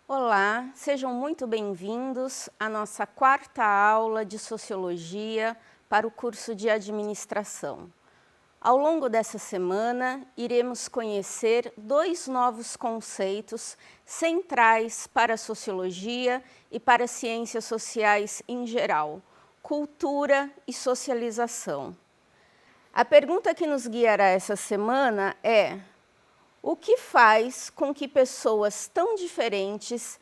Olá, sejam muito bem-vindos à nossa quarta aula de Sociologia para o curso de Administração. Ao longo dessa semana, iremos conhecer dois novos conceitos centrais para a Sociologia e para as ciências sociais em geral: cultura e socialização. A pergunta que nos guiará essa semana é: o que faz com que pessoas tão diferentes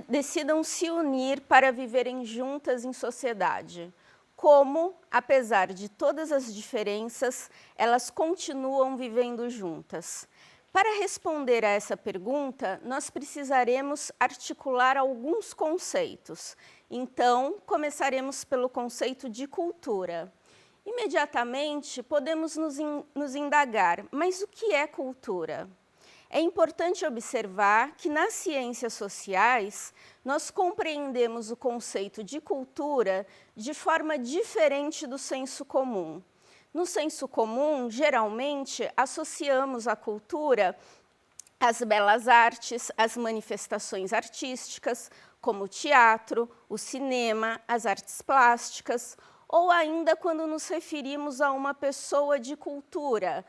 decidam se unir para viverem juntas em sociedade? Como, apesar de todas as diferenças, elas continuam vivendo juntas? Para responder a essa pergunta, nós precisaremos articular alguns conceitos. Então, começaremos pelo conceito de cultura. Imediatamente, podemos nos indagar, mas o que é cultura? É importante observar que nas ciências sociais, nós compreendemos o conceito de cultura de forma diferente do senso comum. No senso comum, geralmente, associamos a cultura às belas artes, às manifestações artísticas, como o teatro, o cinema, as artes plásticas, ou ainda quando nos referimos a uma pessoa de cultura,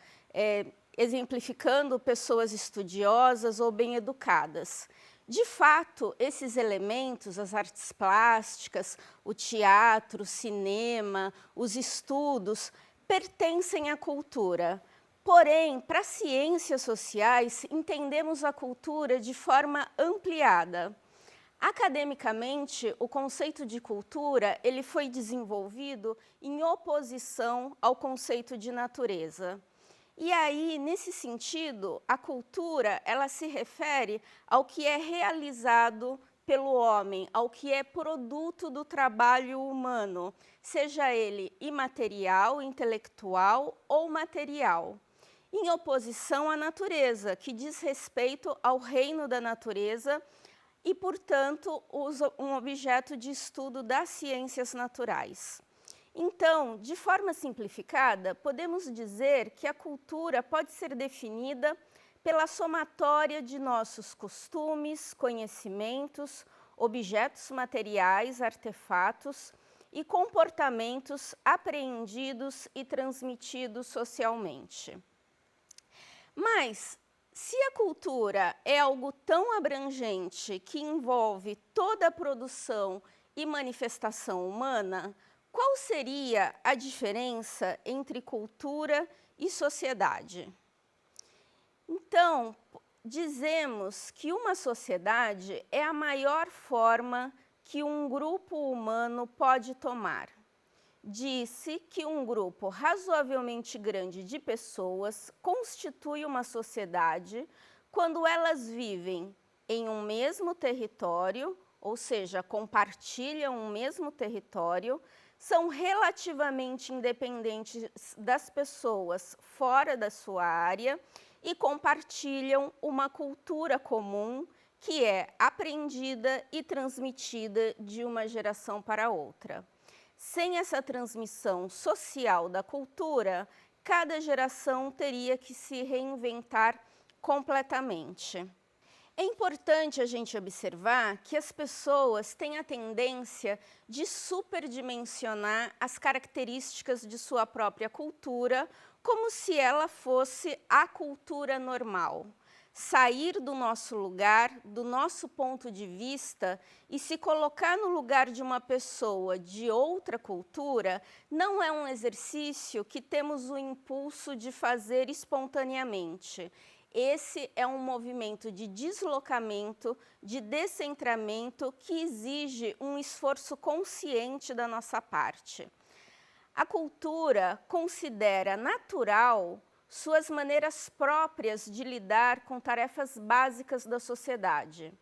exemplificando pessoas estudiosas ou bem educadas. De fato, esses elementos, as artes plásticas, o teatro, o cinema, os estudos, pertencem à cultura. Porém, para as ciências sociais, entendemos a cultura de forma ampliada. Academicamente, o conceito de cultura ele foi desenvolvido em oposição ao conceito de natureza. E aí, nesse sentido, a cultura ela se refere ao que é realizado pelo homem, ao que é produto do trabalho humano, seja ele imaterial, intelectual ou material, em oposição à natureza, que diz respeito ao reino da natureza e, portanto, um objeto de estudo das ciências naturais. Então, de forma simplificada, podemos dizer que a cultura pode ser definida pela somatória de nossos costumes, conhecimentos, objetos materiais, artefatos e comportamentos apreendidos e transmitidos socialmente. Mas, se a cultura é algo tão abrangente que envolve toda a produção e manifestação humana, qual seria a diferença entre cultura e sociedade? Então, dizemos que uma sociedade é a maior forma que um grupo humano pode tomar. Disse que um grupo razoavelmente grande de pessoas constitui uma sociedade quando elas vivem em um mesmo território, ou seja, compartilham um mesmo território, são relativamente independentes das pessoas fora da sua área e compartilham uma cultura comum que é aprendida e transmitida de uma geração para outra. Sem essa transmissão social da cultura, cada geração teria que se reinventar completamente. É importante a gente observar que as pessoas têm a tendência de superdimensionar as características de sua própria cultura, como se ela fosse a cultura normal. Sair do nosso lugar, do nosso ponto de vista e se colocar no lugar de uma pessoa de outra cultura não é um exercício que temos o impulso de fazer espontaneamente. Esse é um movimento de deslocamento, de descentramento que exige um esforço consciente da nossa parte. A cultura considera natural suas maneiras próprias de lidar com tarefas básicas da sociedade.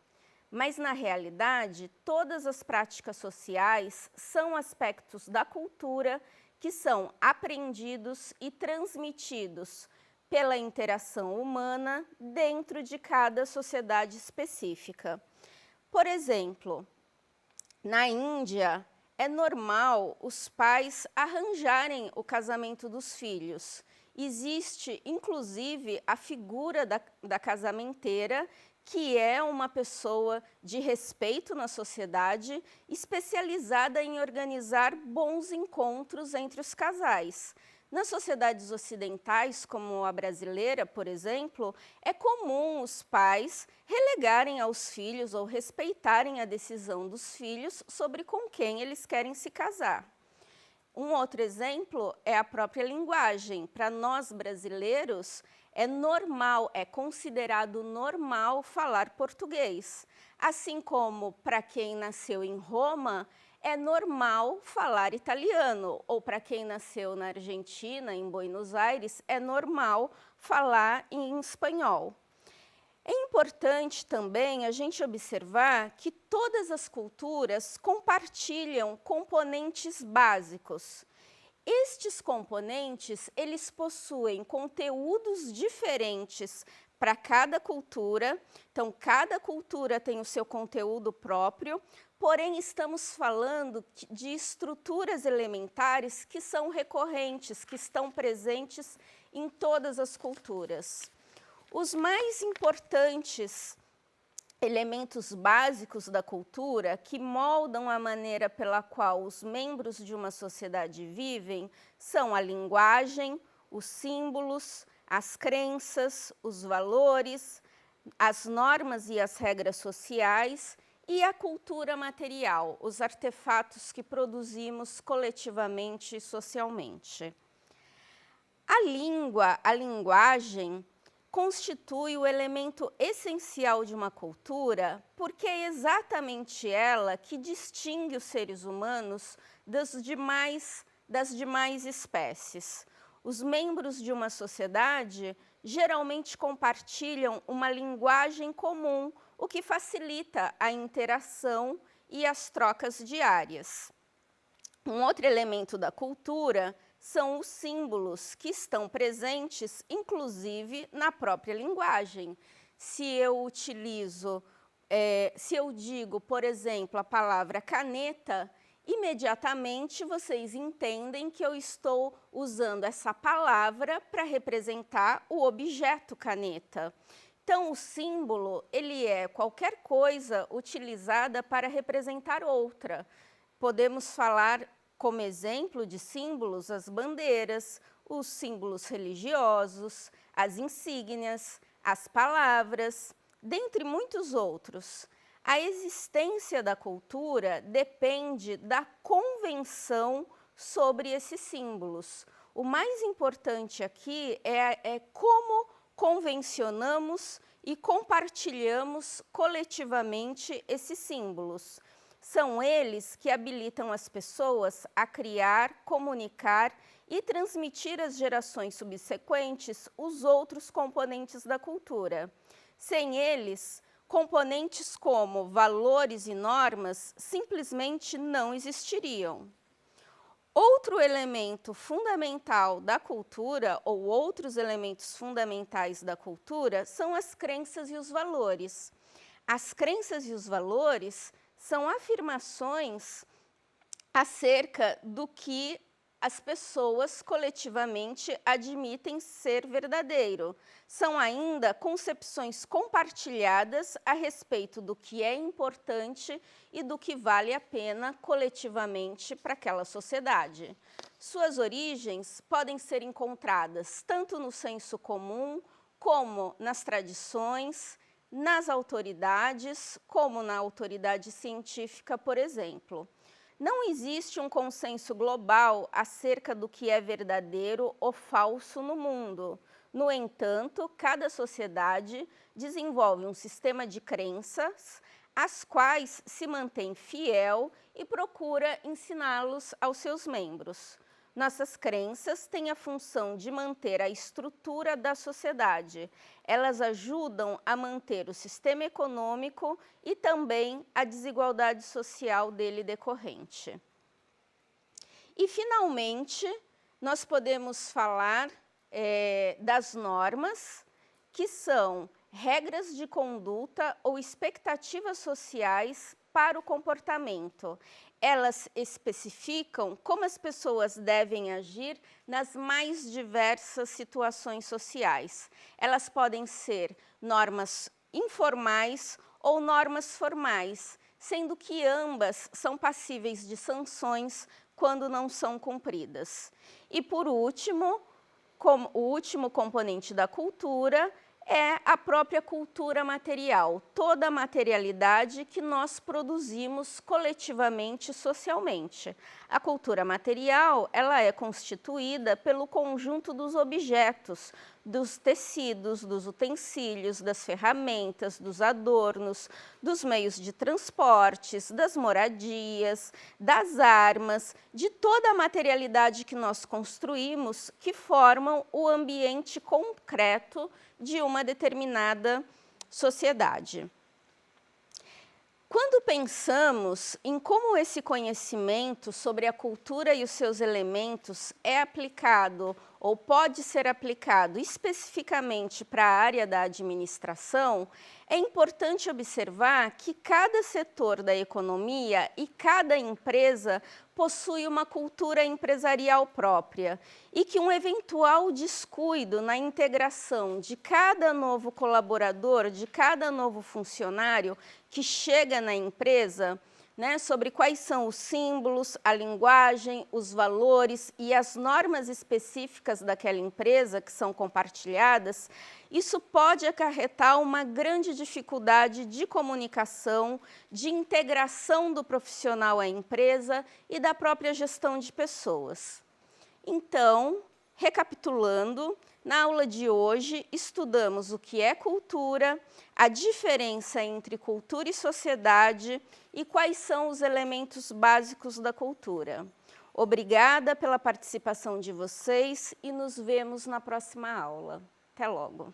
Mas, na realidade, todas as práticas sociais são aspectos da cultura que são aprendidos e transmitidos pela interação humana dentro de cada sociedade específica. Por exemplo, na Índia, é normal os pais arranjarem o casamento dos filhos. Existe, inclusive, a figura da casamenteira, que é uma pessoa de respeito na sociedade, especializada em organizar bons encontros entre os casais. Nas sociedades ocidentais, como a brasileira, por exemplo, é comum os pais relegarem aos filhos ou respeitarem a decisão dos filhos sobre com quem eles querem se casar. Um outro exemplo é a própria linguagem. Para nós brasileiros, é normal, é considerado normal falar português. Assim como para quem nasceu em Roma, é normal falar italiano. Ou para quem nasceu na Argentina, em Buenos Aires, é normal falar em espanhol. É importante também a gente observar que todas as culturas compartilham componentes básicos. Estes componentes, eles possuem conteúdos diferentes para cada cultura, então cada cultura tem o seu conteúdo próprio, porém estamos falando de estruturas elementares que são recorrentes, que estão presentes em todas as culturas. Os mais importantes elementos básicos da cultura que moldam a maneira pela qual os membros de uma sociedade vivem são a linguagem, os símbolos, as crenças, os valores, as normas e as regras sociais e a cultura material, os artefatos que produzimos coletivamente e socialmente. A língua, a linguagem, constitui o elemento essencial de uma cultura, porque é exatamente ela que distingue os seres humanos das demais espécies. Os membros de uma sociedade geralmente compartilham uma linguagem comum, o que facilita a interação e as trocas diárias. Um outro elemento da cultura são os símbolos, que estão presentes, inclusive, na própria linguagem. Se eu digo, por exemplo, a palavra caneta, imediatamente vocês entendem que eu estou usando essa palavra para representar o objeto caneta. Então, o símbolo, ele é qualquer coisa utilizada para representar outra. Podemos falar como exemplo de símbolos, as bandeiras, os símbolos religiosos, as insígnias, as palavras, dentre muitos outros. A existência da cultura depende da convenção sobre esses símbolos. O mais importante aqui é como convencionamos e compartilhamos coletivamente esses símbolos. São eles que habilitam as pessoas a criar, comunicar e transmitir às gerações subsequentes os outros componentes da cultura. Sem eles, componentes como valores e normas simplesmente não existiriam. Outro elemento fundamental da cultura, ou outros elementos fundamentais da cultura, são as crenças e os valores. As crenças e os valores são afirmações acerca do que as pessoas coletivamente admitem ser verdadeiro. São ainda concepções compartilhadas a respeito do que é importante e do que vale a pena coletivamente para aquela sociedade. Suas origens podem ser encontradas tanto no senso comum, como nas tradições, nas autoridades, como na autoridade científica, por exemplo. Não existe um consenso global acerca do que é verdadeiro ou falso no mundo. No entanto, cada sociedade desenvolve um sistema de crenças, às quais se mantém fiel e procura ensiná-los aos seus membros. Nossas crenças têm a função de manter a estrutura da sociedade. Elas ajudam a manter o sistema econômico e também a desigualdade social dele decorrente. E, finalmente, nós podemos falar das normas, que são regras de conduta ou expectativas sociais para o comportamento. Elas especificam como as pessoas devem agir nas mais diversas situações sociais. Elas podem ser normas informais ou normas formais, sendo que ambas são passíveis de sanções quando não são cumpridas. E por último, o último componente da cultura é a própria cultura material, toda a materialidade que nós produzimos coletivamente, socialmente. A cultura material, ela é constituída pelo conjunto dos objetos, dos tecidos, dos utensílios, das ferramentas, dos adornos, dos meios de transportes, das moradias, das armas, de toda a materialidade que nós construímos, que formam o ambiente concreto de uma determinada sociedade. Quando pensamos em como esse conhecimento sobre a cultura e os seus elementos é aplicado ou pode ser aplicado especificamente para a área da administração, é importante observar que cada setor da economia e cada empresa possui uma cultura empresarial própria e que um eventual descuido na integração de cada novo colaborador, de cada novo funcionário que chega na empresa, sobre quais são os símbolos, a linguagem, os valores e as normas específicas daquela empresa que são compartilhadas, isso pode acarretar uma grande dificuldade de comunicação, de integração do profissional à empresa e da própria gestão de pessoas. Então, recapitulando, na aula de hoje estudamos o que é cultura, a diferença entre cultura e sociedade e quais são os elementos básicos da cultura. Obrigada pela participação de vocês e nos vemos na próxima aula. Até logo!